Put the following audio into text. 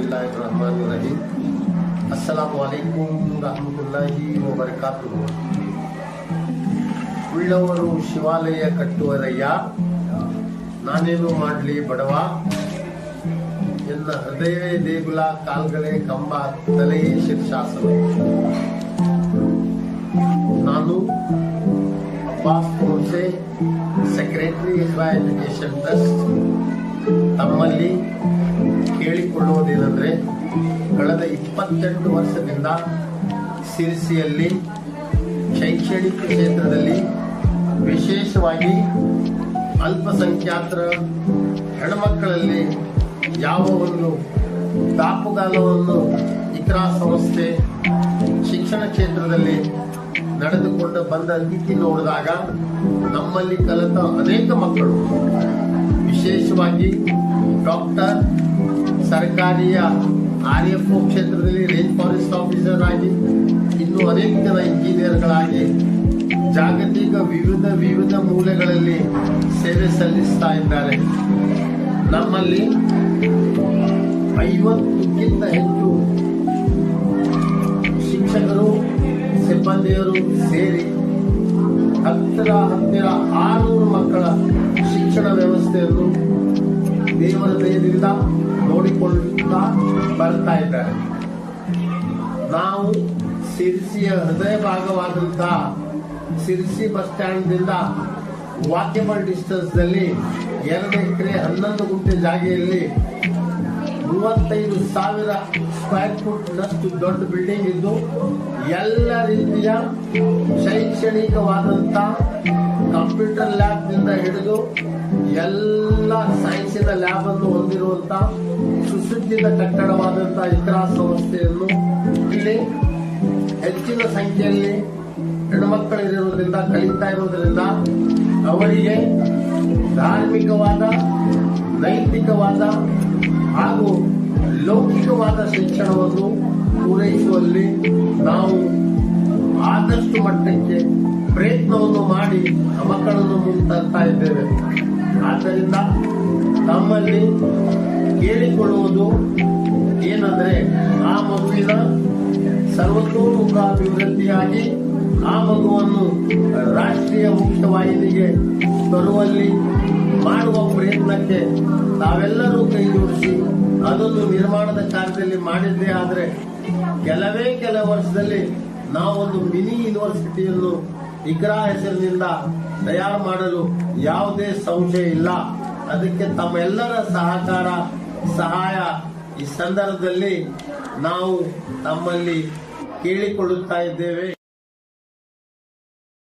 बिस्मिल्लाहिर्रहमानिर्रहीम। अस्सलामु अलैकुम रहमतुल्लाहि ವ ಬರಕಾತುಹು। ಉಳ್ಳವರು ಶಿವಾಲಯ ಕಟ್ಟುವರಯ್ಯ, ನಾನೇನು ಮಾಡಲಿ ಬಡವ, ಎನ್ನ ಹೃದಯವೇ ದೇಗುಲ, ಕಾಲ್ಗಳೇ ಕಂಬ, ತಲೆಯೇ ಶೀರ್ಷಾಸನ. ನಾನು Abbas Konse, secretary Isra education trust, ತಮ್ಮಲ್ಲಿ ಕೇಳಿಕೊಳ್ಳುವುದೇನೆಂದರೆ, ಕಳೆದ 28 ವರ್ಷದಿಂದ ಸಿರ್ಸಿಯಲ್ಲಿ ಶೈಕ್ಷಣಿಕ ಕ್ಷೇತ್ರದಲ್ಲಿ ವಿಶೇಷವಾಗಿ ಅಲ್ಪಸಂಖ್ಯಾತರ ಹೆಣ್ಮಕ್ಕಳಲ್ಲಿ ಯಾವ ಒಂದು ದಾಪುಗಾಲವನ್ನು ಇಕ್ರಾ ಸಂಸ್ಥೆ ಶಿಕ್ಷಣ ಕ್ಷೇತ್ರದಲ್ಲಿ ನಡೆದುಕೊಂಡು ಬಂದ ರೀತಿ ನೋಡಿದಾಗ ನಮ್ಮಲ್ಲಿ ಕಲಿತ ಅನೇಕ ಮಕ್ಕಳು, ವಿಶೇಷವಾಗಿ ಡಾಕ್ಟರ್, ಸರ್ಕಾರಿಯ RFO ಕ್ಷೇತ್ರದಲ್ಲಿ ರೇಂಜ್ ಫಾರೆಸ್ಟ್ ಆಫೀಸರ್ ಆಗಿ, ಇನ್ನೂ ಅನೇಕ ಜನ ಇಂಜಿನಿಯರ್ಗಳಾಗಿ ಜಾಗತಿಕ ವಿವಿಧ ಮೂಲೆಗಳಲ್ಲಿ ಸೇವೆ ಸಲ್ಲಿಸ್ತಾ ಇದ್ದಾರೆ. ನಮ್ಮಲ್ಲಿ 50ಕ್ಕಿಂತ ಹೆಚ್ಚು ಶಿಕ್ಷಕರು, ಸಿಬ್ಬಂದಿಯರು ಸೇರಿ ಹತ್ತಿರ 600 ಮಕ್ಕಳ ಶಿಕ್ಷಣ ವ್ಯವಸ್ಥೆಯನ್ನು ದೇವರ ದಯದಿಂದ ನೋಡಿಕೊಳ್ಳುತ್ತಾ ಬರ್ತಾ ಇದ್ದಾರೆ. ನಾವು ಸಿರ್ಸಿಯ ಹೃದಯ ಭಾಗವಾದಂತಹ ಸಿರ್ಸಿ ಬಸ್ ಸ್ಟ್ಯಾಂಡ್ನಿಂದ ವಾಕೇಬಲ್ ಡಿಸ್ಟೆನ್ಸ್ ನಲ್ಲಿ 2 ಎಕರೆ 11 ಗುಂಟೆ ಜಾಗೆಯಲ್ಲಿ 35,000 ಸ್ಕ್ವೇರ್ ಫುಟ್ ನಷ್ಟು ದೊಡ್ಡ ಬಿಲ್ಡಿಂಗ್ ಇದ್ದು, ಎಲ್ಲ ರೀತಿಯ ಶೈಕ್ಷಣಿಕವಾದಂತ ಕಂಪ್ಯೂಟರ್ ಲ್ಯಾಬ್ ನಿಂದ ಹಿಡಿದು ಎಲ್ಲ ಸೈನ್ಸಿನ ಲ್ಯಾಬ್ ಅನ್ನು ಹೊಂದಿರುವಂತಹ ಸುಸಜ್ಜಿತ ಕಟ್ಟಡವಾದಂತಹ ಇಕ್ರಾ ಸಂಸ್ಥೆಯನ್ನು ಇಲ್ಲಿ ಹೆಚ್ಚಿನ ಸಂಖ್ಯೆಯಲ್ಲಿ ಹೆಣ್ಣುಮಕ್ಕಳಿರುವುದರಿಂದ, ಕಲಿತಾ ಇರುವುದರಿಂದ ಅವರಿಗೆ ಧಾರ್ಮಿಕವಾದ, ನೈತಿಕವಾದ ಹಾಗೂ ಲೌಕಿಕವಾದ ಶಿಕ್ಷಣವನ್ನು ಪೂರೈಸುವಲ್ಲಿ ನಾವು ಆದಷ್ಟು ಮಟ್ಟಕ್ಕೆ ಪ್ರಯತ್ನವನ್ನು ಮಾಡಿ ಮಕ್ಕಳನ್ನು ಮುಂತರ್ತಾ ಇದ್ದೇವೆ. ಆದ್ದರಿಂದ ತಮ್ಮಲ್ಲಿ ಕೇಳಿಕೊಳ್ಳುವುದು ಏನಂದ್ರೆ, ಆ ಮಗುವಿನ ಸರ್ವತೋಮುಖ ಅಭಿವೃದ್ಧಿಯಾಗಿ ಆ ಮಗುವನ್ನು ರಾಷ್ಟ್ರೀಯ ಮುಖ್ಯವಾಹಿನಿಗೆ ತರುವಲ್ಲಿ ಮಾಡುವ ಪ್ರಯತ್ನಕ್ಕೆ ತಾವೆಲ್ಲರೂ ಕೈ ಜೋಡಿಸಿ ಅದನ್ನು ನಿರ್ಮಾಣದ ಕಾರ್ಯದಲ್ಲಿ ಮಾಡಿದ್ದೇ ಆದರೆ ಕೆಲ ವರ್ಷದಲ್ಲಿ ನಾವೊಂದು ಮಿನಿ ಯೂನಿವರ್ಸಿಟಿಯನ್ನು ಇಕ್ರಾ ಹೆಸರಿನಿಂದ ತಯಾರು ಮಾಡಲು ಯಾವುದೇ ಸಂಶಯ ಇಲ್ಲ. ಅದಕ್ಕೆ ತಮ್ಮೆಲ್ಲರ ಸಹಾಯ ಈ ಸಂದರ್ಭದಲ್ಲಿ ನಾವು ತಮ್ಮಲ್ಲಿ ಕೇಳಿಕೊಳ್ಳುತ್ತಾ ಇದ್ದೇವೆ.